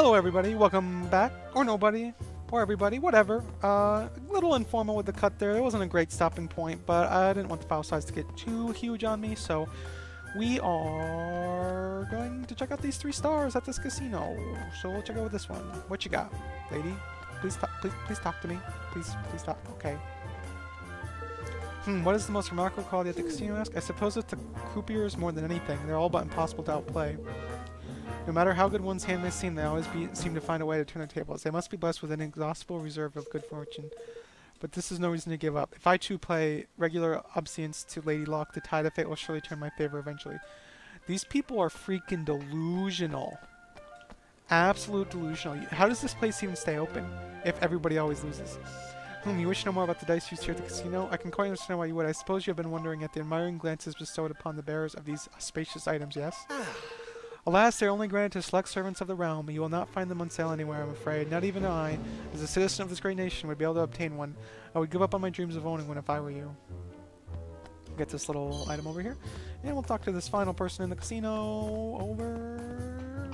Hello everybody, welcome back, or nobody, or everybody, whatever. A little informal with the cut there. It wasn't a great stopping point, but I didn't want the file size to get too huge on me, so we are going to check out these 3 stars at this casino. So we'll check out this one. What you got, lady? Please talk to me. Please talk. Okay. What is the most remarkable quality at the casino, ask? I suppose it's the croupiers more than anything. They're all but impossible to outplay. No matter how good one's hand may seem, they always seem to find a way to turn the tables. They must be blessed with an inexhaustible reserve of good fortune. But this is no reason to give up. If I too play regular obeisance to Lady Luck, the tide of fate will surely turn my favor eventually. These people are freaking delusional. Absolute delusional. How does this place even stay open if everybody always loses? You wish to know more about the dice used here at the casino? I can quite understand why you would. I suppose you have been wondering at the admiring glances bestowed upon the bearers of these spacious items, yes? Alas, they are only granted to select servants of the realm. You will not find them on sale anywhere, I'm afraid. Not even I, as a citizen of this great nation, would be able to obtain one. I would give up on my dreams of owning one if I were you. Get this little item over here. And we'll talk to this final person in the casino. Over.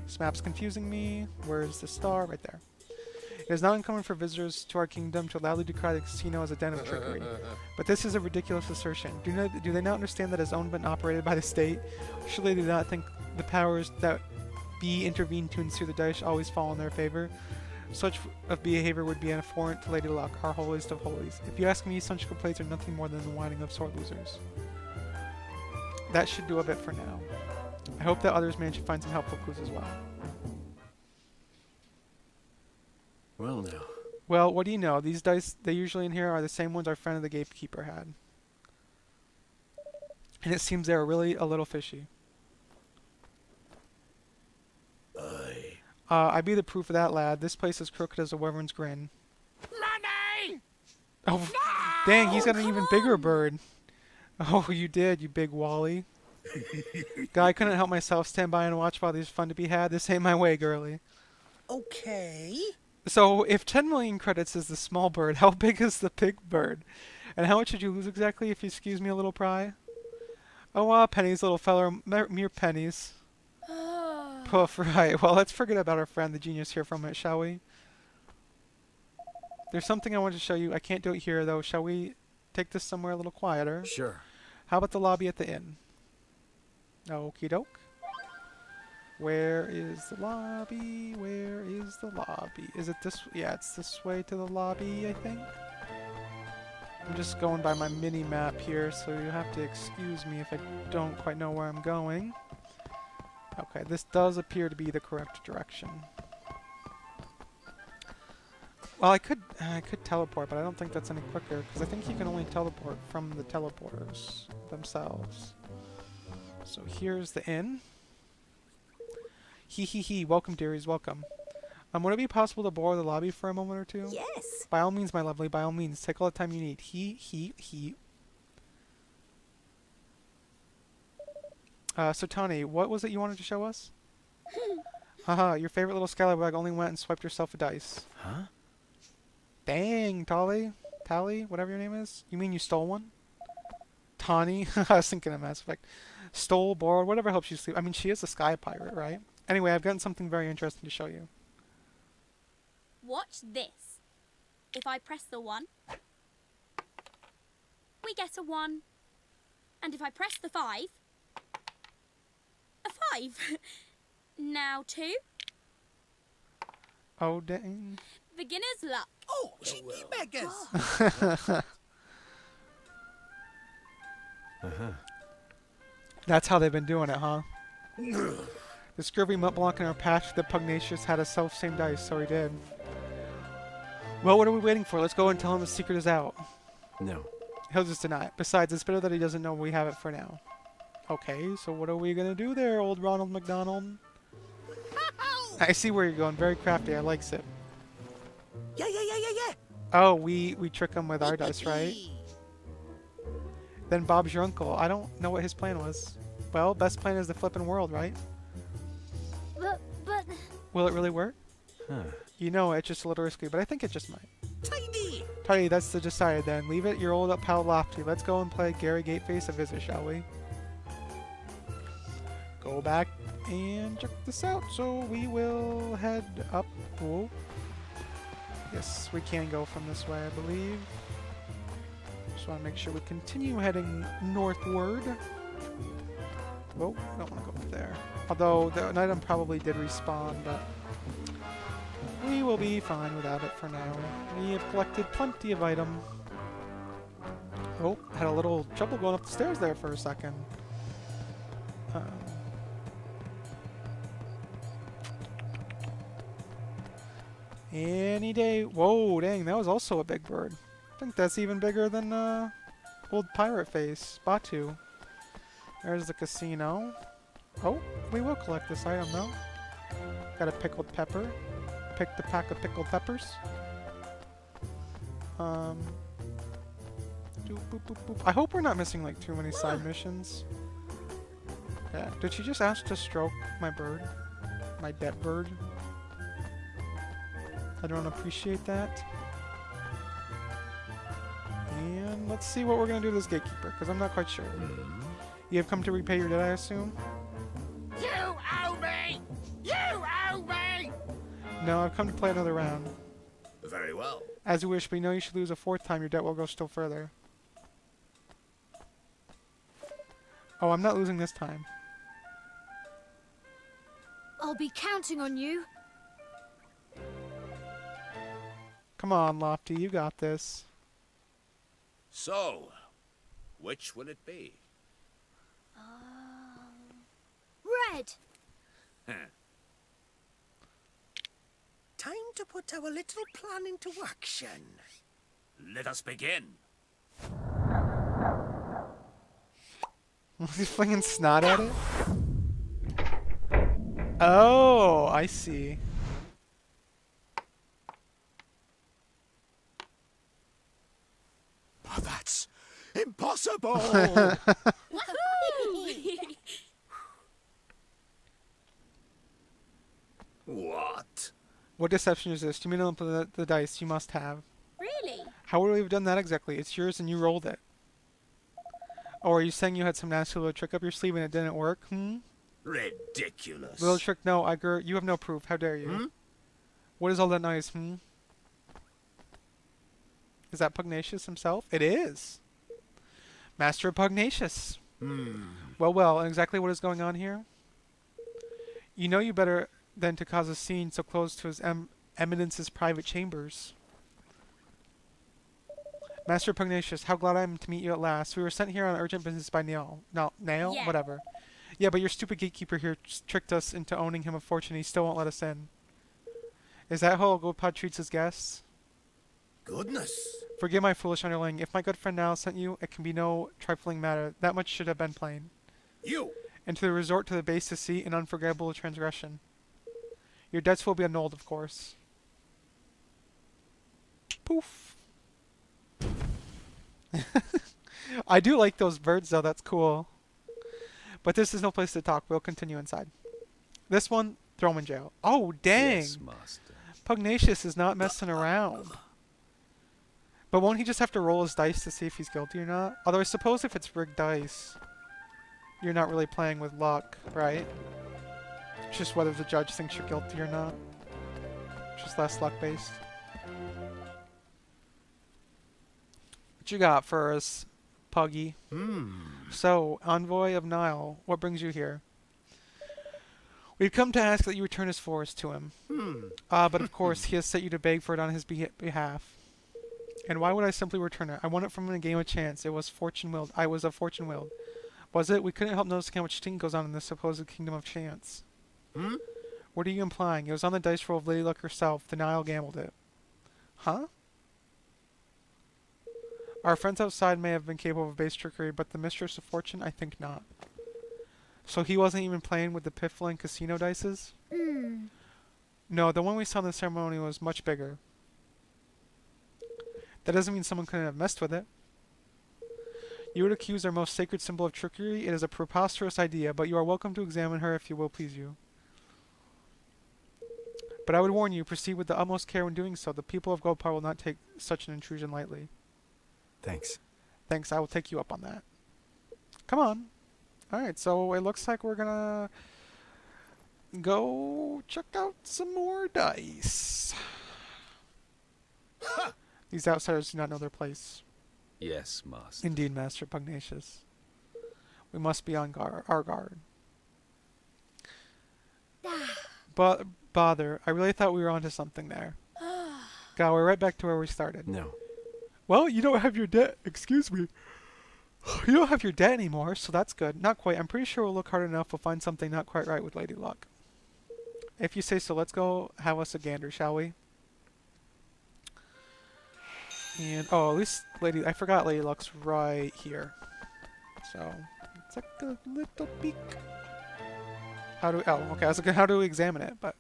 This map's confusing me. Where's the star? Right there. It is not uncommon for visitors to our kingdom to loudly decry the casino as a den of trickery. But this is a ridiculous assertion. Do they not understand that it is owned but operated by the state? Surely they do not think the powers that be intervene to ensue the dice always fall in their favor? Such of behavior would be an affront to Lady Luck, our holiest of holies. If you ask me, such complaints are nothing more than the whining of sore losers. That should do a bit for now. I hope that others manage to find some helpful clues as well. Well now. Well, what do you know? These dice they usually in here are the same ones our friend of the gatekeeper had. And it seems they're really a little fishy. I be the proof of that, lad. This place is crooked as a wyvern's grin. Money! Oh, no! Dang, he's got an even bigger bird. Oh, you did, you big Wally. Guy, I couldn't help myself. Stand by and watch while there's fun to be had. This ain't my way, girlie. Okay. So, if 10 million credits is the small bird, how big is the big bird? And how much did you lose exactly, if you excuse me a little pry? Oh, pennies, little feller. Mere pennies. Poof, right. Well, let's forget about our friend, the genius here from it, shall we? There's something I want to show you. I can't do it here, though. Shall we take this somewhere a little quieter? Sure. How about the lobby at the inn? Okie doke. Where is the lobby? Where is the lobby? Is it this? Yeah, it's this way to the lobby, I think. I'm just going by my mini-map here, so you have to excuse me if I don't quite know where I'm going. Okay, this does appear to be the correct direction. Well, I could teleport, but I don't think that's any quicker, because I think you can only teleport from the teleporters themselves. So here's the inn. Hee, welcome dearies, welcome. Would it be possible to borrow the lobby for a moment or two? Yes. By all means, my lovely, by all means. Take all the time you need. He. So Tani, what was it you wanted to show us? Haha, your favorite little scallywag only went and swiped herself a dice. Huh? Dang, Tally, whatever your name is. You mean you stole one? Tani? I was thinking of Mass Effect. Stole, borrowed, whatever helps you sleep. I mean, she is a sky pirate, right? Anyway, I've gotten something very interesting to show you. Watch this. If I press the 1, we get a 1. And if I press the 5, a 5. Now 2. Oh, dang. Beginner's luck. Oh, cheeky beggars. That's how they've been doing it, huh? The scurvy muttblock in our patch, the pugnacious, had a self-same dice, so he did. Well, what are we waiting for? Let's go and tell him the secret is out. No. He'll just deny it. Besides, it's better that he doesn't know we have it for now. Okay, so what are we gonna do there, old Ronald McDonald? I see where you're going. Very crafty. I likes it. Yeah. Oh, we trick him with our dice, right? Then Bob's your uncle. I don't know what his plan was. Well, best plan is the flippin' world, right? But... Will it really work? Huh. You know, it's just a little risky, but I think it just might. Tidy. Tidy, that's the decided then. Leave it your old pal Lofty. Let's go and play Gary Gateface a visit, shall we? Go back And check this out. So we will head up. Whoa. Yes, we can go from this way, I believe. Just want to make sure we continue heading northward. Whoa, I don't want to go up there. Although the item probably did respawn, but we will be fine without it for now. We have collected plenty of item. Oh, had a little trouble going up the stairs there for a second. Any day. Whoa, dang, that was also a big bird. I think that's even bigger than old pirate face, Batu. There's the casino. Oh, we will collect this item though. Got a pickled pepper. Picked a pack of pickled peppers. Boop, boop, boop, boop. I hope we're not missing like too many side missions. Yeah. Did she just ask to stroke my bird? My dead bird? I don't appreciate that. And let's see what we're gonna do to this gatekeeper, because I'm not quite sure. You have come to repay your debt, I assume? You owe me! You owe me! No, I've come to play another round. Very well. As you wish, but you know you should lose a fourth time, your debt will go still further. Oh, I'm not losing this time. I'll be counting on you. Come on, Lofty, you got this. So, which will it be? Red. Time to put our little plan into action. Let us begin. He's flinging snot at it? Oh, I see. Oh, that's impossible! What? What deception is this? You mean the dice you must have. Really? How would we have done that exactly? It's yours and you rolled it. Oh, are you saying you had some nasty little trick up your sleeve and it didn't work? Ridiculous. Little trick? No, Iger, you have no proof. How dare you? What is all that noise? Is that Pugnacious himself? It is. Master of Pugnacious. Well, well, and exactly what is going on here? You know you better than to cause a scene so close to his eminence's private chambers. Master Pugnacious, how glad I am to meet you at last. We were sent here on urgent business by Nail. No, Nail? Yeah. Whatever. Yeah, but your stupid gatekeeper here tricked us into owning him a fortune. He still won't let us in. Is that how Gopad treats his guests? Goodness. Forgive my foolish underling. If my good friend Nail sent you, it can be no trifling matter. That much should have been plain. You. And to the resort to the base deceit and unforgivable transgression. Your debts will be annulled, of course. Poof. I do like those birds, though. That's cool. But this is no place to talk. We'll continue inside. This one, throw him in jail. Oh, dang. Yes, master. Pugnacious is not messing around. But won't he just have to roll his dice to see if he's guilty or not? Although I suppose if it's rigged dice, you're not really playing with luck, right? It's just whether the judge thinks you're guilty or not. Just less luck-based. What you got for us, Puggy? So, Envoy of Nile, what brings you here? We've come to ask that you return his forest to him. But of course, he has set you to beg for it on his behalf. And why would I simply return it? I won it from him in a game of chance. It was fortune willed. I was a fortune willed. Was it? We couldn't help noticing how much sting goes on in this supposed kingdom of chance. What are you implying? It was on the dice roll of Lady Luck herself. The Nile gambled it. Huh? Our friends outside may have been capable of base trickery, but the mistress of fortune, I think not. So he wasn't even playing with the piffling casino dices? No, the one we saw in the ceremony was much bigger. That doesn't mean someone couldn't have messed with it. You would accuse our most sacred symbol of trickery? It is a preposterous idea, but you are welcome to examine her if you will please you. But I would warn you, proceed with the utmost care when doing so. The people of Gopar will not take such an intrusion lightly. Thanks. Thanks, I will take you up on that. Come on. Alright, so it looks like we're gonna go check out some more dice. These outsiders do not know their place. Yes, master. Indeed, Master Pugnacious. We must be on our guard. But bother, I really thought we were onto something there. God, we're right back to where we started. No. Well, you don't have your debt. Excuse me. You don't have your debt anymore, so that's good. Not quite. I'm pretty sure we'll look hard enough. We'll find something not quite right with Lady Luck. If you say so, let's go have us a gander, shall we? And oh, at least I forgot Lady Luck's right here. So let's take a little peek. How do? Oh, okay. I was looking. How do we examine it? But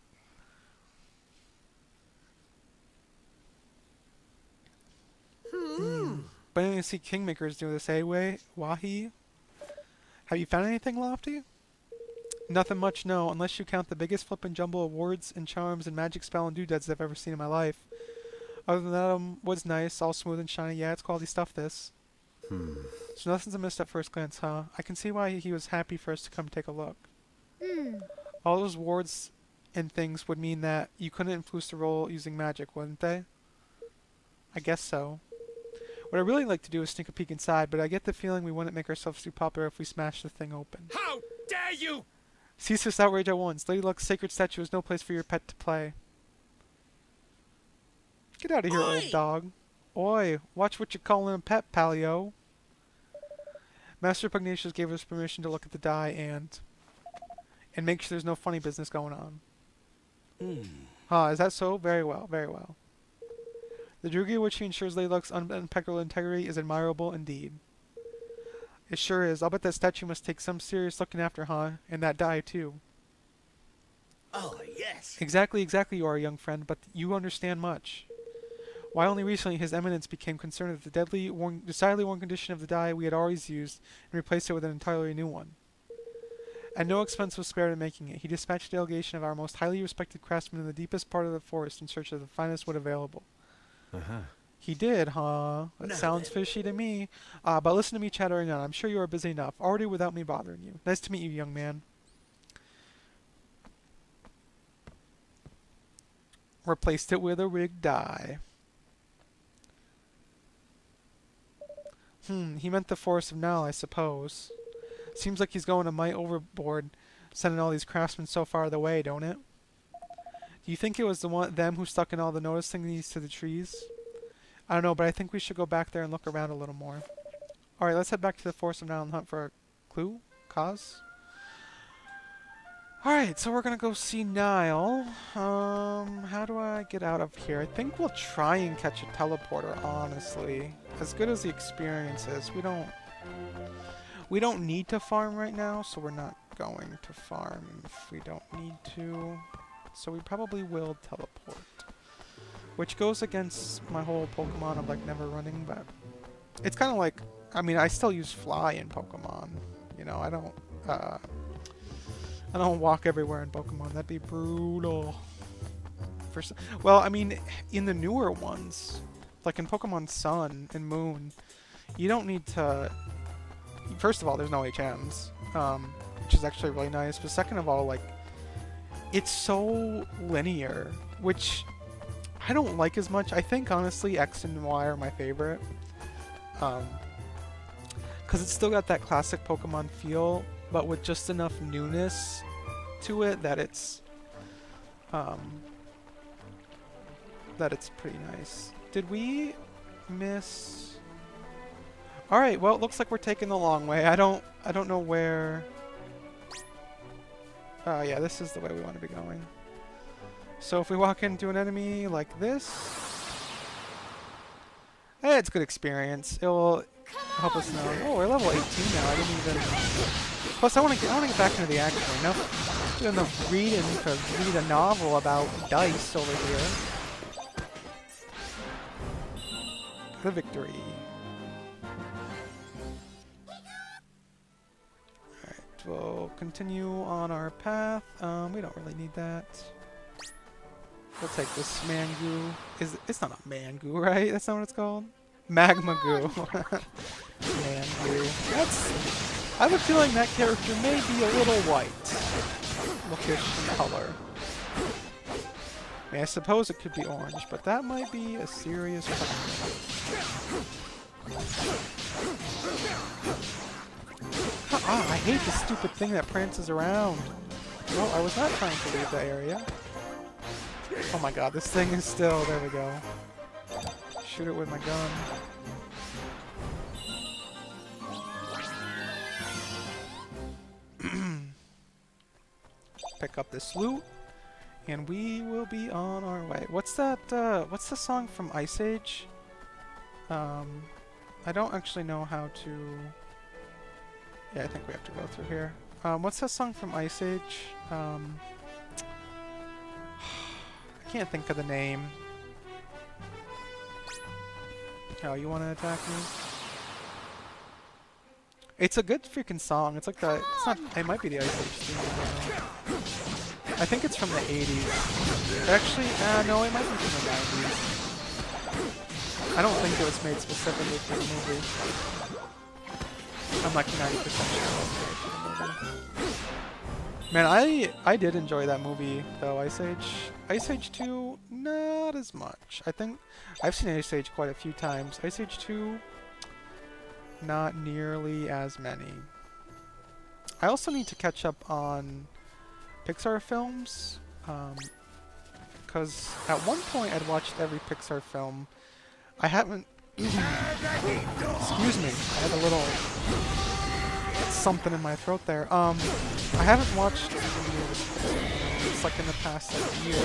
but I didn't see kingmakers do this, eh? Wahi? Have you found anything, Lofty? Nothing much, no, unless you count the biggest flippin' jumble of words and charms and magic spell and doodads I've ever seen in my life. Other than that, was nice, all smooth and shiny. Yeah, it's quality stuff, this. So nothing's amiss at first glance, huh? I can see why he was happy for us to come take a look. All those wards and things would mean that you couldn't influence the roll using magic, wouldn't they? I guess so. What I'd really like to do is sneak a peek inside, but I get the feeling we wouldn't make ourselves too popular if we smashed the thing open. How dare you! Cease this outrage at once. Lady Luck's sacred statue is no place for your pet to play. Get out of here, old dog. Oi, watch what you're calling a pet, Palio. Master Pugnacious gave us permission to look at the die and make sure there's no funny business going on. Is that so? Very well, very well. The degree which he ensures Lady Luck's impeccable integrity is admirable indeed. It sure is. I'll bet that statue must take some serious looking after, huh? And that die, too. Oh, yes. Exactly you are, young friend, but you understand much. Why only recently His Eminence became concerned with the decidedly worn condition of the die we had always used and replaced it with an entirely new one. And no expense was spared in making it. He dispatched a delegation of our most highly respected craftsmen in the deepest part of the forest in search of the finest wood available. He did, huh? That sounds fishy to me. But listen to me chattering on. I'm sure you are busy enough, already without me bothering you. Nice to meet you, young man. Replaced it with a rigged die. He meant the Forest of Nile, I suppose. Seems like he's going a mite overboard, sending all these craftsmen so far away, don't it? Do you think it was them who stuck in all the notice thingies to the trees? I don't know, but I think we should go back there and look around a little more. Alright, let's head back to the Forest of Nile and hunt for a clue? Cause? Alright, so we're gonna go see Nile. How do I get out of here? I think we'll try and catch a teleporter, honestly. As good as the experience is, we don't need to farm right now, so we're not going to farm if we don't need to. So we probably will teleport. Which goes against my whole Pokemon of like never running, but it's kind of like, I mean, I still use fly in Pokemon. You know, I don't walk everywhere in Pokemon. That'd be brutal. Well, I mean, in the newer ones, like in Pokemon Sun and Moon, you don't need to. First of all, there's no HMs, which is actually really nice. But second of all, like, it's so linear, which I don't like as much. I think, honestly, X and Y are my favorite. Because it's still got that classic Pokemon feel, but with just enough newness to it that it's pretty nice. Did we miss... Alright, well, it looks like we're taking the long way. I don't know where... yeah, this is the way we want to be going. So if we walk into an enemy like this... it's good experience. It will help us know. Oh, we're level 18 now. I didn't even... Plus, I want to get back into the action. Enough doing enough reading to read a novel about dice over here. The victory. Alright, we'll continue on our path. We don't really need that. We'll take this Mangoo. It's not a Mangoo, right? That's not what it's called? Magma Goo. Mangoo. I have a feeling that character may be a little white. lookish in color. I mean, I suppose it could be orange, but that might be a serious problem. I hate this stupid thing that prances around. No, I was not trying to leave the area. Oh my god, this thing is still... There we go. Shoot it with my gun. Pick up this loot, and we will be on our way. What's that, what's the song from Ice Age? I don't actually know how to... Yeah, I think we have to go through here. What's that song from Ice Age? I can't think of the name. Oh, you want to attack me? It's a good freaking song. It's like the... It's not... It might be the Ice Age theme. I think it's from the 80s. Actually, no, it might be from the 90s. I don't think it was made specifically for the movie. I'm like 90% sure it was made for the movie. Man, I did enjoy that movie, though, Ice Age. Ice Age 2, not as much. I think I've seen Ice Age quite a few times. Ice Age 2, not nearly as many. I also need to catch up on Pixar films, because at one point I'd watched every Pixar film. I haven't... Excuse me, I had a little something in my throat there. I haven't watched it's like in the past like year,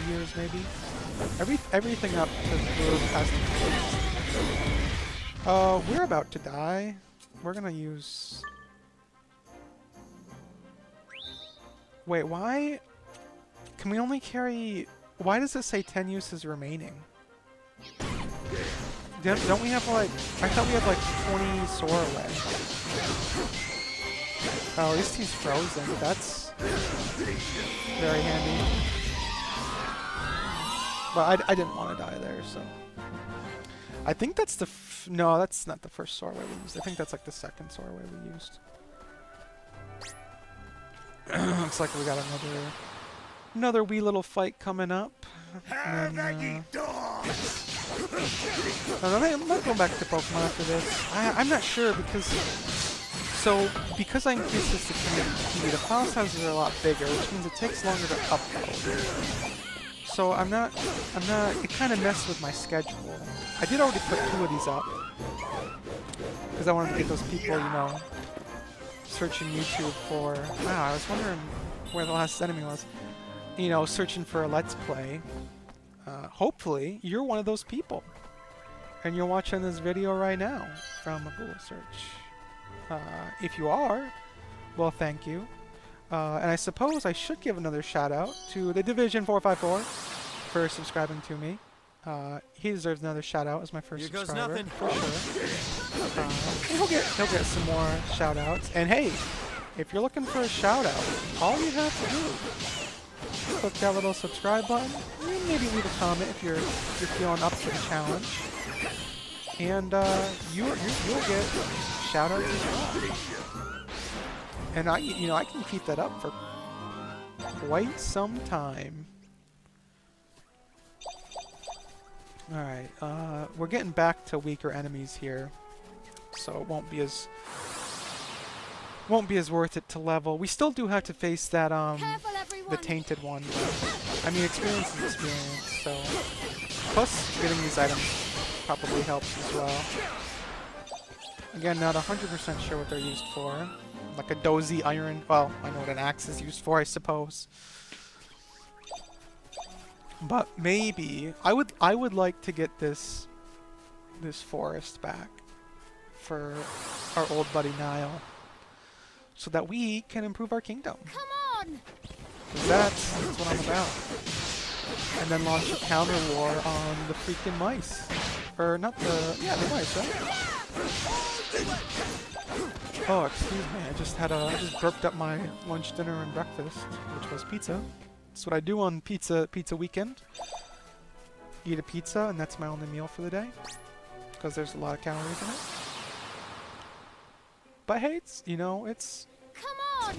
2 years maybe. Everything up to the past 2 years. We're about to die. We're gonna use... Wait, why? Can we only carry... Why does it say 10 uses remaining? Don't we have like... I thought we had like 20 Soarway. Oh, at least he's frozen. That's very handy. But I didn't want to die there, so... I think that's the... No, that's not the first Soarway we used. I think that's like the second Soarway we used. Looks like we got another wee little fight coming up. And then, I'm not going back to Pokemon after this. I'm not sure because... So, because I increased this to TV, the file sizes are a lot bigger, which means it takes longer to upload. So I'm not... It kind of messed with my schedule. I did already put 2 of these up. Because I wanted to get those people, you know... searching YouTube for... Wow, I was wondering where the last enemy was. You know, searching for a Let's Play. Hopefully, you're one of those people. And you're watching this video right now from a Google search. If you are, well, thank you. And I suppose I should give another shout out to the Division 454 for subscribing to me. He deserves another shout out as my first subscriber, for sure. He'll get some more shout outs. And hey, if you're looking for a shout out, all you have to do, click that little subscribe button, and maybe leave a comment if you're feeling up to the challenge. And you'll get shout outs as well. And I can keep that up for quite some time. Alright, we're getting back to weaker enemies here, so it won't be as worth it to level. We still do have to face that the tainted one, but, I mean, experience is experience, so plus getting these items probably helps as well. Again, not 100% sure what they're used for. Like a dozy iron, well, I know what an axe is used for, I suppose. But maybe I would like to get this forest back for our old buddy Niall, so that we can improve our kingdom. Come on! 'Cause that's what I'm about. And then launch a counter war on the freaking mice, or not the mice, right? Oh, excuse me. I just burped up my lunch, dinner, and breakfast, which was pizza. That's what I do on pizza weekend. Eat a pizza, and that's my only meal for the day, because there's a lot of calories in it. But hey, it's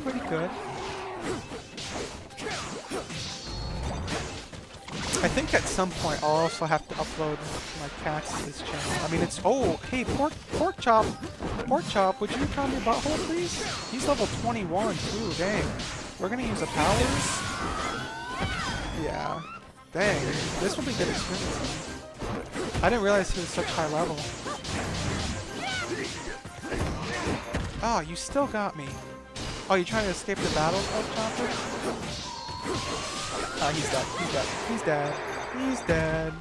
pretty good. I think at some point I'll also have to upload my cats to this channel. I mean, it's... Oh, hey, Pork Chop! Pork Chop, would you tell me butthole, please? He's level 21, too, dang. We're gonna use a powers? Yeah. Dang, this will be good experience. I didn't realize he was such high level. Oh, you still got me. Oh, you trying to escape the battle, Pork Chopper? Oh, he's dead. He's dead. He's dead. He's dead.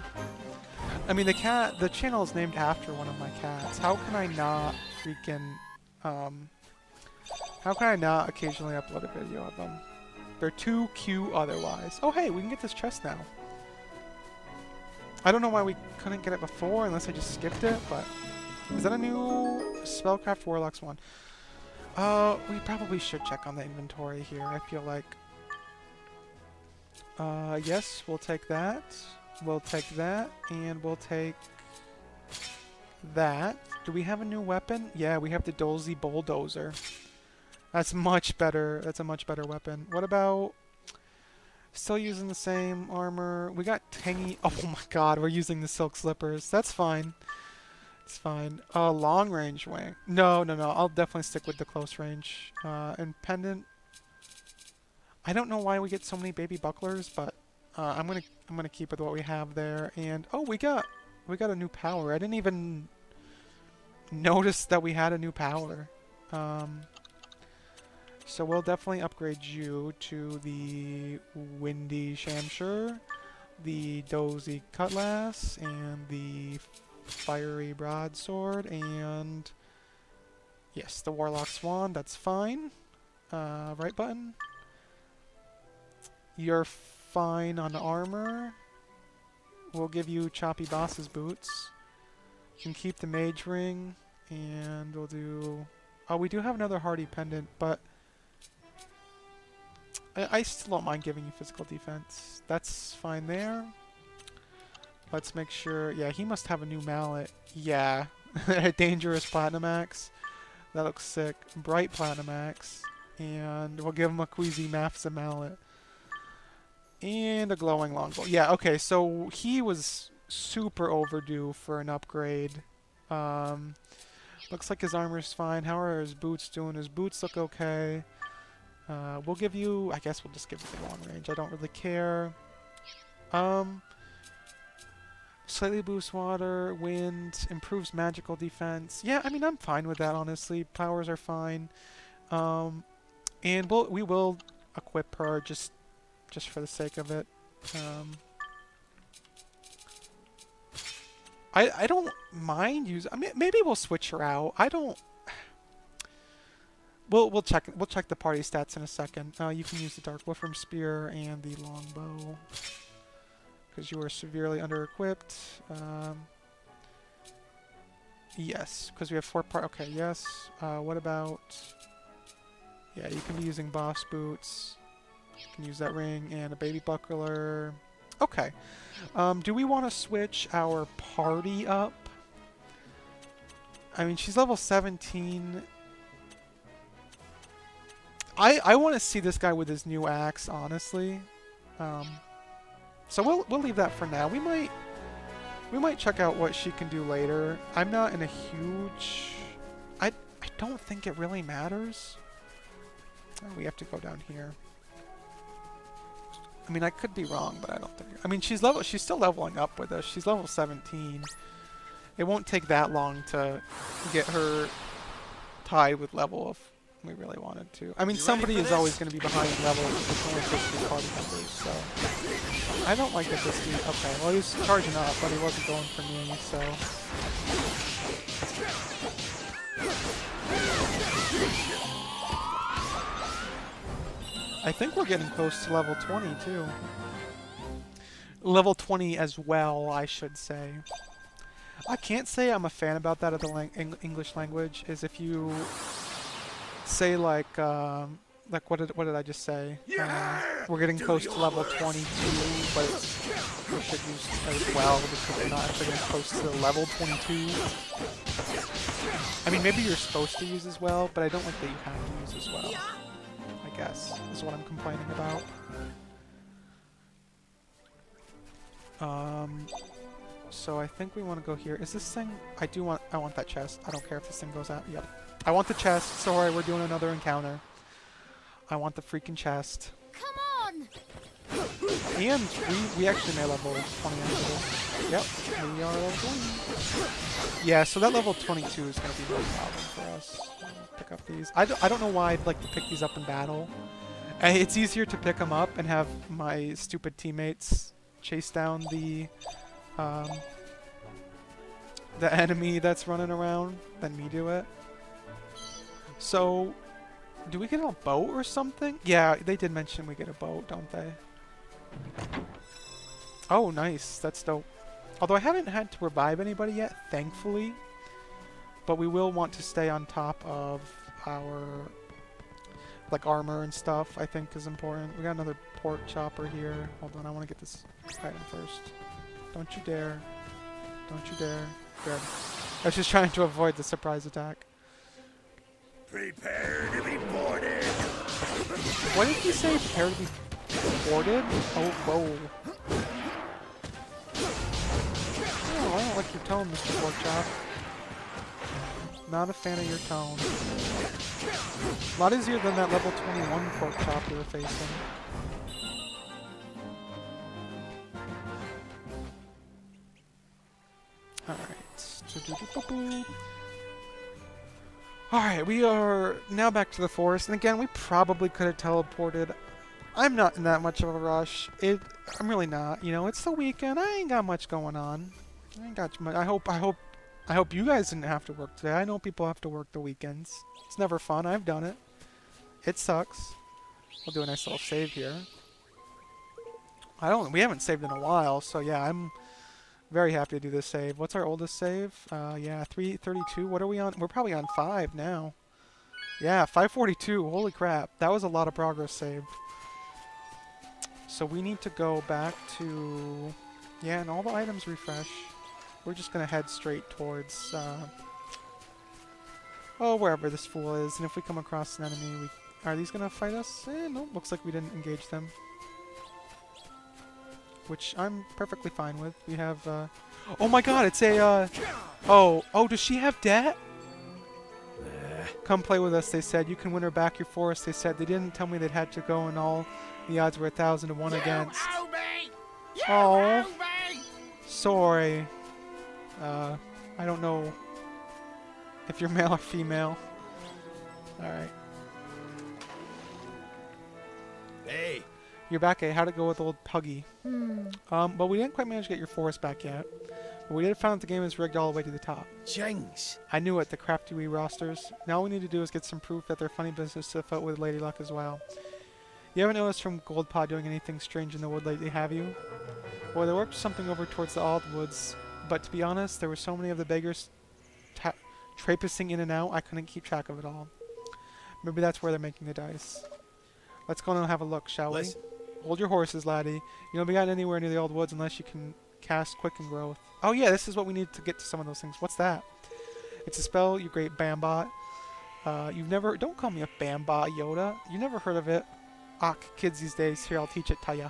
I mean, the channel is named after one of my cats. How can I not freaking, how can I not occasionally upload a video of them? They're too cute otherwise. Oh, hey, we can get this chest now. I don't know why we couldn't get it before, unless I just skipped it, but... Is that a new Spellcraft Warlocks one? We probably should check on the inventory here, I feel like. Yes, we'll take that. We'll take that, and we'll take that. Do we have a new weapon? Yeah, we have the Dolzy Bulldozer. That's much better. That's a much better weapon. What about... Still using the same armor. We got Tangy... Oh my god, we're using the Silk Slippers. That's fine. It's fine. Long range wing. No. I'll definitely stick with the close range. And pendant... I don't know why we get so many baby bucklers, but I'm gonna keep with what we have there. And oh, we got a new power. I didn't even notice that we had a new power. So we'll definitely upgrade you to the Windy Shamshur, the Dozy Cutlass, and the Fiery Broadsword, and yes, the Warlock Swan. That's fine. Right button. You're fine on armor. We'll give you Choppy Boss's boots. You can keep the Mage Ring, and we'll do... Oh, we do have another Hardy Pendant, but I still don't mind giving you physical defense. That's fine there. Let's make sure... Yeah, he must have a new mallet. Yeah. A Dangerous Platinum Axe. That looks sick. Bright Platinum Axe. And we'll give him a Queasy Mafsa mallet. And a Glowing Longbow. Yeah, okay, so he was super overdue for an upgrade. Looks like his armor's fine. How are his boots doing? His boots look okay. We'll give you... I guess we'll just give you the long range. I don't really care. Slightly boosts water, wind, improves magical defense. Yeah, I mean, I'm fine with that, honestly. Powers are fine. And we will equip her just for the sake of it. I don't mind using... I mean, maybe we'll switch her out. I don't... We'll check the party stats in a second. You can use the Dark Wolfram Spear and the Longbow, because you are severely under-equipped. Yes, because we have 4 part... Okay, yes. What about... Yeah, you can be using Boss Boots. You can use that ring and a Baby Buckler. Okay. Do we want to switch our party up? I mean, she's level 17. I want to see this guy with his new axe, honestly. So we'll leave that for now. We might check out what she can do later. I'm not in a huge... I don't think it really matters. Oh, we have to go down here. I mean, I could be wrong, but I don't think... I mean, she's still leveling up with us. She's level 17. It won't take that long to get her tied with level if we really wanted to. I mean, somebody is always going to be behind level if it's only supposed to be party members, so... I don't like that this dude... Okay, well, he was charging up, but he wasn't going for me, so... I think we're getting close to level 20, too. Level 20 as well, I should say. I can't say I'm a fan about that of the English language, is if you say, like what did I just say? We're getting close to level 22, but we should use as well, because we're not actually getting close to level 22. I mean, maybe you're supposed to use as well, but I don't like that you have to use as well. I I guess, is what I'm complaining about. So I think we want to go here. Is this thing? I want that chest. I don't care if this thing goes out. Yep. I want the chest. Sorry, we're doing another encounter. I want the freaking chest. Come on! And we actually made level 20 after this. Yep, we are level 20. Yeah, so that level 22 is going to be no problem for us. Pick up these. I don't know why I'd like to pick these up in battle. It's easier to pick them up and have my stupid teammates chase down the enemy that's running around than me do it. So, do we get a boat or something? Yeah, they did mention we get a boat, don't they? Oh, nice. That's dope. Although I haven't had to revive anybody yet, thankfully. But we will want to stay on top of our like armor and stuff, I think is important. We got another pork chopper here. Hold on, I want to get this item first. Don't you dare. Don't you dare. Good. I was just trying to avoid the surprise attack. Prepare to be boarded. What did he say? Prepare to be boarded? Oh, whoa. Oh, I don't like your tone, Mr. Porkchop. Not a fan of your tone. A lot easier than that level 21 Porkchop we were facing. Alright. Alright, we are now back to the forest. And again, we probably could have teleported. I'm not in that much of a rush. I'm really not. You know, it's the weekend. I ain't got much going on. I ain't got much. I hope you guys didn't have to work today. I know people have to work the weekends. It's never fun. I've done it. It sucks. We'll do a nice little save here. We haven't saved in a while, so yeah, I'm very happy to do this save. What's our oldest save? Yeah, 332. What are we on? We're probably on 5 now. Yeah, 542. Holy crap. That was a lot of progress saved. So we need to go back to... Yeah, and all the items refresh. We're just going to head straight towards... wherever this fool is. And if we come across an enemy, are these going to fight us? No, looks like we didn't engage them. Which I'm perfectly fine with. We have, oh my god, it's a, oh, does she have debt? Come play with us, they said. You can win her back your forest, they said. They didn't tell me they'd had to go and all the odds were 1,000 to 1 against. Oh, sorry. I don't know if you're male or female. Alright. Hey. You're back, eh? How'd it go with old Puggy? Well, we didn't quite manage to get your forest back yet. But we did find that the game is rigged all the way to the top. Jinx. I knew it, the crafty wee rosters. Now all we need to do is get some proof that they're funny business afoot with Lady Luck as well. You haven't noticed from Gold Pod doing anything strange in the wood lately, have you? Well, there worked something over towards the Ald Woods, but to be honest, there were so many of the beggars traipsing in and out, I couldn't keep track of it all. Maybe that's where they're making the dice. Let's go and have a look, shall we? Hold your horses, laddie. You won't be gotten anywhere near the Old Woods unless you can cast Quicken Growth. Oh yeah, this is what we need to get to some of those things. What's that? It's a spell, you great Bambot. Don't call me a Bambot, Yoda. You never heard of it. Kids these days. Here, I'll teach it to ya.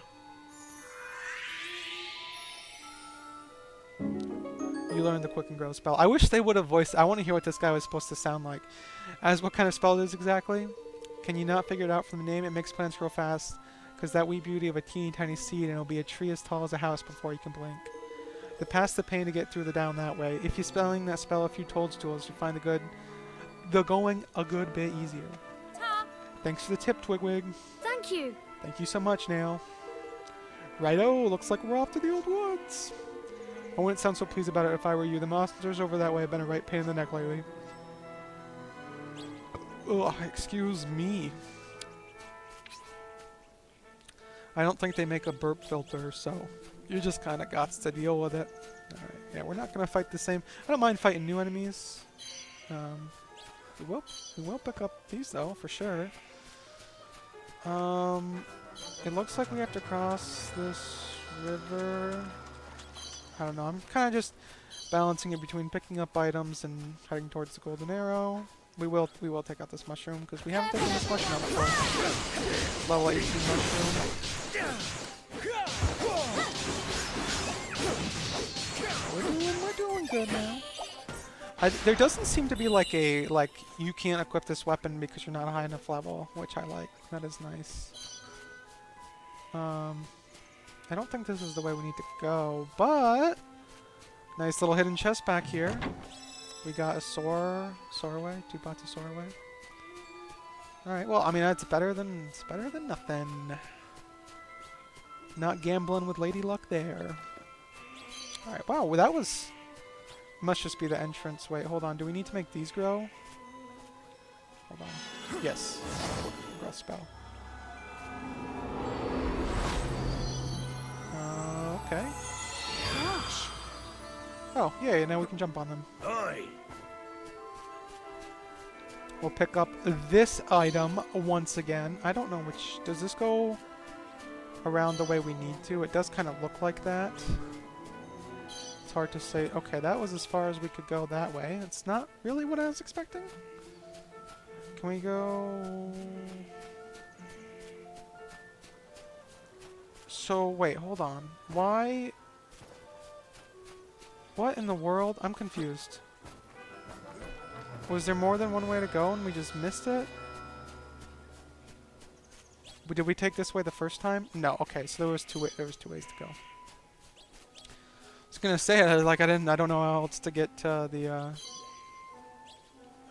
You learned the Quicken Growth spell. I wish they would have voiced. I want to hear what this guy was supposed to sound like. As what kind of spell it is exactly? Can you not figure it out from the name? It makes plants grow fast. Because that wee beauty of a teeny tiny seed and it'll be a tree as tall as a house before you can blink. The past the pain to get through the down that way. If you're spelling that spell a few toadstools, you find the going a good bit easier. Ta! Thanks for the tip, Twigwig. Thank you. Thank you so much, Nail. Righto, looks like we're off to the Old Woods. I wouldn't sound so pleased about it if I were you. The monsters over that way have been a right pain in the neck lately. Ugh, excuse me. I don't think they make a burp filter, so you just kind of got to deal with it. Alright, yeah, we're not going to fight the same. I don't mind fighting new enemies. We will pick up these, though, for sure. It looks like we have to cross this river. I don't know. I'm kind of just balancing it between picking up items and heading towards the Golden Arrow. We will take out this mushroom because we haven't taken this mushroom out before. Level 18 mushroom. We're doing good now. There doesn't seem to be like you can't equip this weapon because you're not a high enough level, which I like. That is nice. I don't think this is the way we need to go, but nice little hidden chest back here. We got a Sorway, 2 pots of Sorway. Alright, well, I mean, it's better than nothing. Not gambling with Lady Luck there. Alright, wow, well, that was... Must just be the entrance. Wait, hold on. Do we need to make these grow? Hold on. Yes. Grow spell. Okay. Gosh. Oh, yeah, now we can jump on them. Oi! We'll pick up this item once again. I don't know which... Does this go around the way we need to? It does kind of look like that. It's hard to say. Okay, that was as far as we could go that way. It's not really what I was expecting. Can we go... So, wait, hold on. Why... What in the world? I'm confused. Was there more than one way to go and we just missed it? Did we take this way the first time? No. Okay, so there was two ways to go. I was gonna say like I don't know how else to get to the.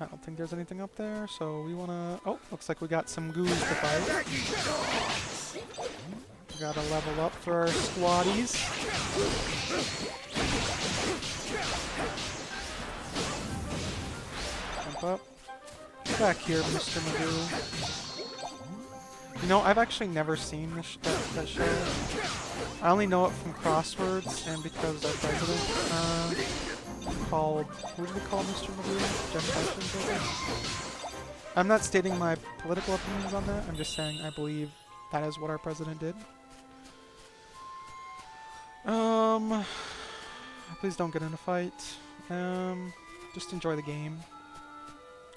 I don't think there's anything up there, so we wanna. Oh, looks like we got some goos to fight. We gotta level up for our squaddies. Up. Get back here, Mr. Magoo. You know, I've actually never seen this that show. I only know it from Crosswords and because our president called... What do we call Mr. Magoo? Jeff Sessions, I guess? I'm not stating my political opinions on that. I'm just saying I believe that is what our president did. Please don't get in a fight. Just enjoy the game.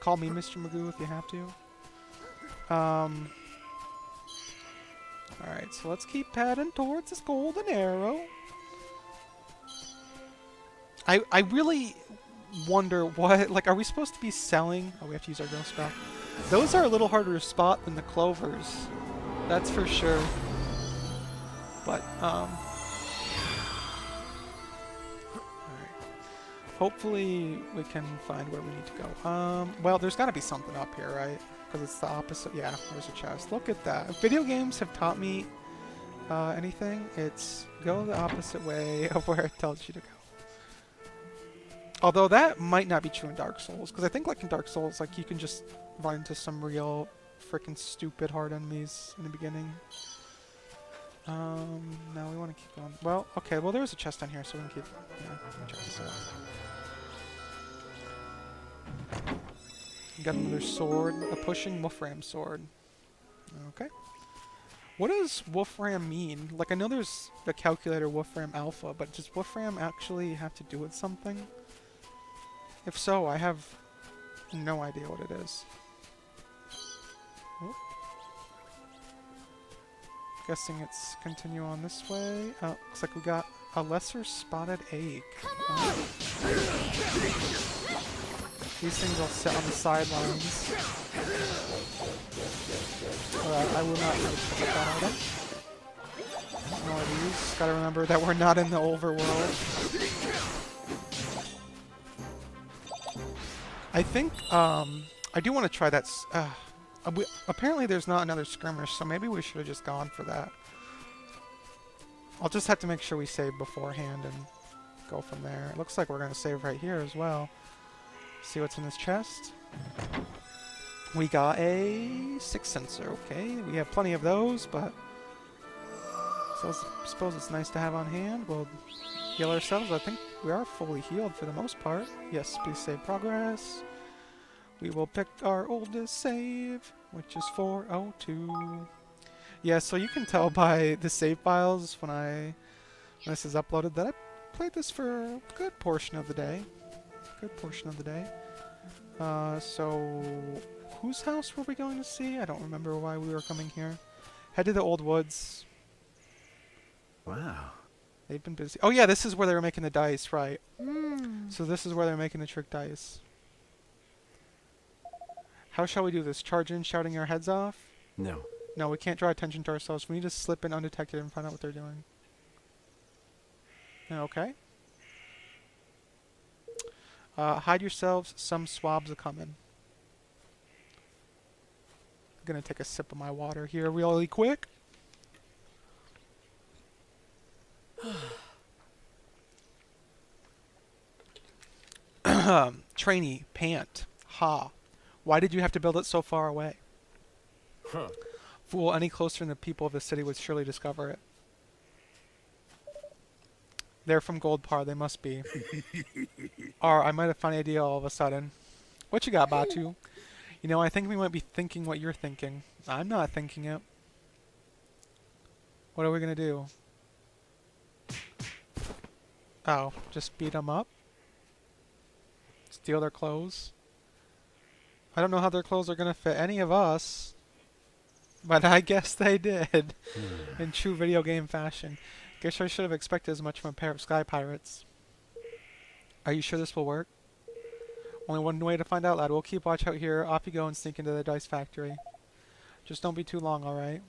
Call me Mr. Magoo if you have to. Alright, so let's keep padding towards this golden arrow. I really wonder what... Like, are we supposed to be selling... Oh, we have to use our ghost spell. Those are a little harder to spot than the clovers. That's for sure. But, hopefully we can find where we need to go. Well, there's got to be something up here, right? Because it's the opposite. Yeah, there's a chest. Look at that. If video games have taught me anything, it's go the opposite way of where it tells you to go. Although that might not be true in Dark Souls, because I think like in Dark Souls, like you can just run into some real freaking stupid hard enemies in the beginning. Now we want to keep going. Well, okay, well there's a chest down here, so we can keep... Yeah, check this out. Got another sword, a pushing Wolfram sword. Okay. What does Wolfram mean? Like, I know there's the calculator Wolfram Alpha, but does Wolfram actually have to do with something? If so, I have no idea what it is. Oh. Guessing it's continue on this way. Looks like we got a lesser spotted egg. These things will sit on the sidelines. I will not pick up that item. More of these. Gotta remember that we're not in the overworld. I think, I do want to try that. Apparently there's not another skirmish, so maybe we should have just gone for that. I'll just have to make sure we save beforehand and go from there. It looks like we're going to save right here as well. See what's in this chest. We got a 6 sensor, okay. We have plenty of those, but... So I suppose it's nice to have on hand. We'll heal ourselves. I think we are fully healed for the most part. Yes, please save progress. We will pick our oldest save, which is 402. Yeah, so you can tell by the save files when this is uploaded that I played this for a good portion of the day. So whose house were we going to see? I don't remember why we were coming here. Head to the old woods. Wow. They've been busy. Oh yeah, this is where they were making the dice, right? Hmm. So this is where they're making the trick dice. How shall we do this? Charge in, shouting our heads off? No. No, we can't draw attention to ourselves. We need to slip in undetected and find out what they're doing. Okay. Hide yourselves. Some swabs are coming. I'm gonna take a sip of my water here really quick. Trainee, pant. Ha. Why did you have to build it so far away? Huh. Fool, any closer and the people of the city would surely discover it. They're from Goldpar, they must be. Or I might have found an idea all of a sudden. What you got, Batu? You know, I think we might be thinking what you're thinking. I'm not thinking it. What are we gonna do? Oh, just beat them up? Steal their clothes? I don't know how their clothes are gonna fit any of us. But I guess they did. In true video game fashion. Guess I should have expected as much from a pair of sky pirates. Are you sure this will work? Only one way to find out, lad. We'll keep watch out here. Off you go and sneak into the dice factory. Just don't be too long, alright?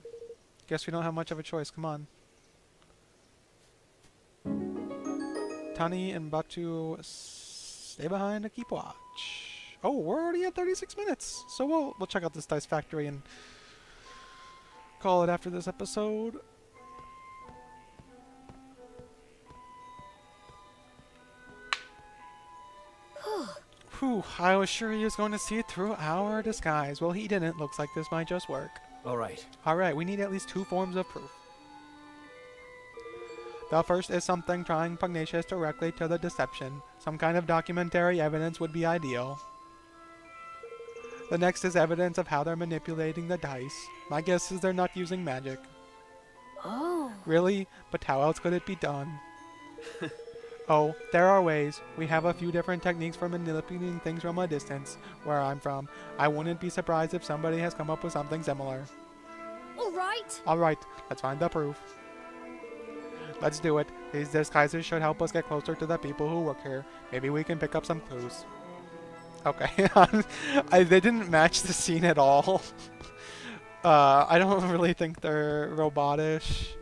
Guess we don't have much of a choice. Come on. Tani and Batu stay behind to keep watch. Oh, we're already at 36 minutes. So we'll check out this dice factory and call it after this episode. Whew, I was sure he was going to see it through our disguise. Well, he didn't. Looks like this might just work. All right. Alright, we need at least 2 forms of proof. The first is something trying pugnacious directly to the deception. Some kind of documentary evidence would be ideal. The next is evidence of how they're manipulating the dice. My guess is they're not using magic. Oh. Really? But how else could it be done? Oh, there are ways. We have a few different techniques for manipulating things from a distance. Where I'm from, I wouldn't be surprised if somebody has come up with something similar. All right. Alright, let's find the proof. Let's do it. These disguises should help us get closer to the people who work here. Maybe we can pick up some clues. Okay, they didn't match the scene at all. I don't really think they're robotish.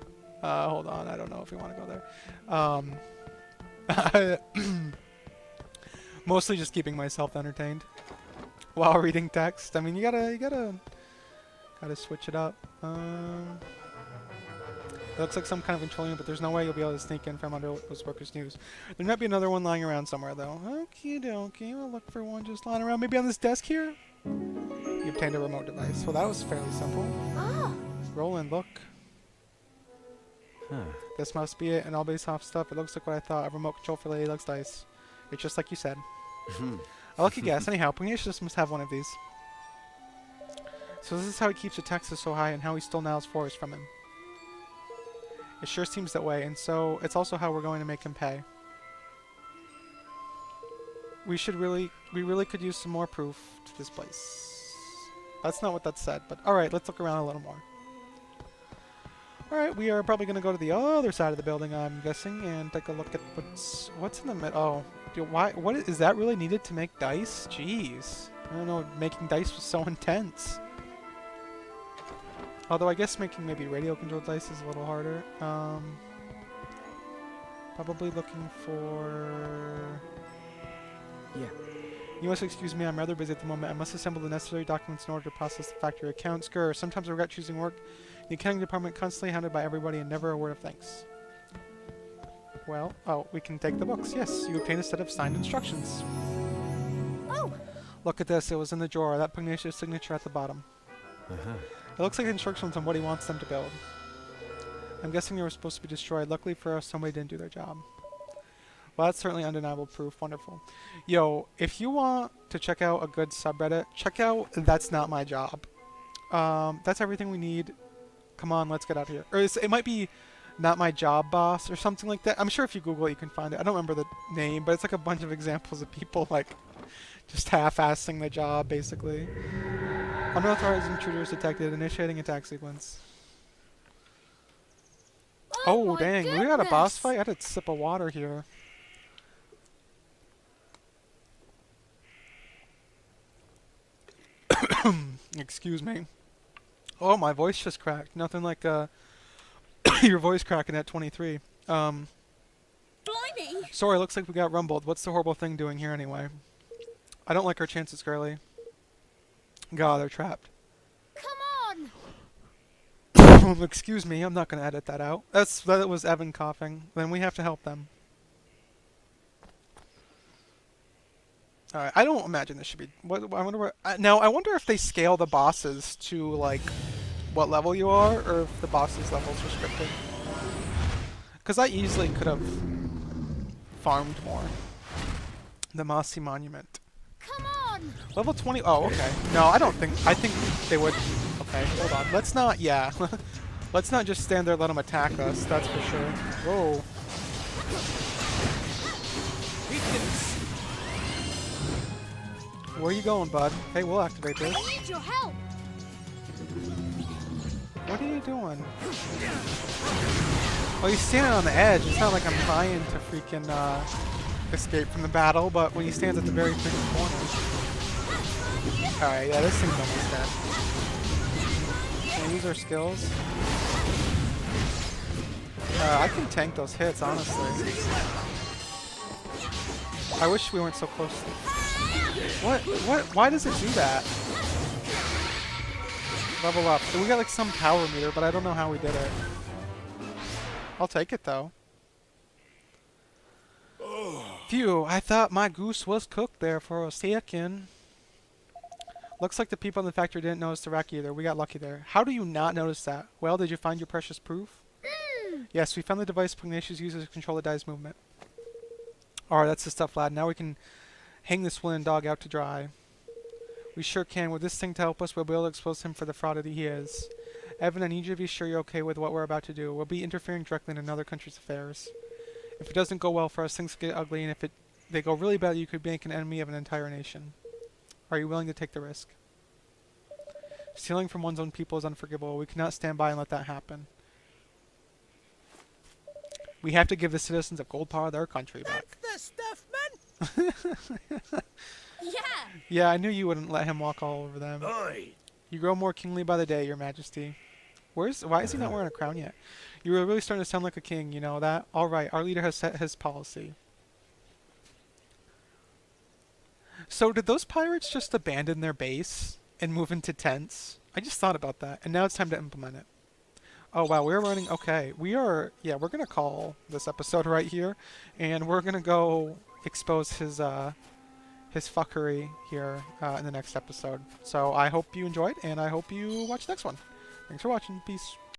Hold on, I don't know if we want to go there. Mostly just keeping myself entertained while reading text. I mean, you gotta switch it up. It looks like some kind of controlling, but there's no way you'll be able to sneak in from under those workers' news. There might be another one lying around somewhere, though. Okie dokie, we'll look for one just lying around. Maybe on this desk here? You obtained a remote device. Well, that was fairly simple. Ah. Roll and look. Huh. This must be it, and all based off stuff. It looks like what I thought. A remote control for Lady Luck's dice. It's just like you said. A lucky guess. Anyhow, Pugnacious must have one of these. So this is how he keeps the taxes so high and how he stole Niall's forest from him. It sure seems that way, and so it's also how we're going to make him pay. We really could use some more proof to this place. That's not what that said, but alright, let's look around a little more. Alright, we are probably going to go to the other side of the building, I'm guessing, and take a look at what's in the middle. Oh, dude, what is that really needed to make dice? Jeez. I don't know, making dice was so intense. Although I guess making maybe radio-controlled dice is a little harder. Probably looking for... Yeah. You must excuse me, I'm rather busy at the moment. I must assemble the necessary documents in order to process the factory accounts. Grr, sometimes I regret choosing work. The accounting department constantly hounded by everybody and never a word of thanks. Well, oh, we can take the books. Yes, you obtain a set of signed instructions. Oh. Look at this, it was in the drawer. That pugnacious signature at the bottom. Uh-huh. It looks like instructions on what he wants them to build. I'm guessing they were supposed to be destroyed. Luckily for us, somebody didn't do their job. Well, that's certainly undeniable proof. Wonderful. Yo, if you want to check out a good subreddit, check out That's Not My Job. That's everything we need. Come on, let's get out of here. Or it might be Not My Job Boss or something like that. I'm sure if you Google it, you can find it. I don't remember the name, but it's like a bunch of examples of people like Just half-assing the job, basically. Unauthorized intruders detected. Initiating attack sequence. Oh, my dang. We got a boss goodness. fight? I had a sip of water here. Excuse me. Oh, my voice just cracked. Nothing like your voice cracking at 23. Blimey! Sorry, looks like we got rumbled. What's the horrible thing doing here anyway? I don't like our chances, girly. God, they're trapped. Come on! Excuse me, I'm not going to edit that out. That was Evan coughing. Then we have to help them. Alright, I don't imagine this should be... I wonder what... now, I wonder if they scale the bosses to, like, what level you are, or if the boss's level is restricted. Because I easily could have farmed more. The Mossy Monument. Come on! Level 20... Oh, okay. No, I don't think... I think they would... Okay, hold on. Let's not... Yeah. Let's not just stand there and let them attack us, that's for sure. Whoa. Where are you going, bud? Hey, we'll activate this. I need your help! What are you doing? Well, he's standing on the edge. It's not like I'm trying to freaking escape from the battle, but when he stands at the very freaking corner. Alright, yeah, this thing's almost dead. Can we use our skills? I can tank those hits, honestly. I wish we weren't so close. What? Why does it do that? Level up. So we got like some power meter, but I don't know how we did it. I'll take it though. Phew, I thought my goose was cooked there for a second. Looks like the people in the factory didn't notice the wreck either. We got lucky there. How do you not notice that? Well, did you find your precious proof? Yes, we found the device Pugnacious uses to control the die's movement. Alright, that's the stuff, lad. Now we can hang this woolen dog out to dry. We sure can. With this thing to help us, we'll be able to expose him for the fraud that he is. Evan, I need you to be sure you're okay with what we're about to do. We'll be interfering directly in another country's affairs. If it doesn't go well for us, things get ugly, and if they go really bad, you could make an enemy of an entire nation. Are you willing to take the risk? Stealing from one's own people is unforgivable. We cannot stand by and let that happen. We have to give the citizens a gold part of their country back. That's the stuff, man. Yeah! Yeah, I knew you wouldn't let him walk all over them. Oi. You grow more kingly by the day, your majesty. Why is he not wearing a crown yet? You were really starting to sound like a king, you know that? Alright, our leader has set his policy. So did those pirates just abandon their base and move into tents? I just thought about that, and now it's time to implement it. Oh wow, we're running... Okay, we're gonna call this episode right here, and we're gonna go expose his fuckery here in the next episode. So I hope you enjoyed, and I hope you watch the next one. Thanks for watching. Peace.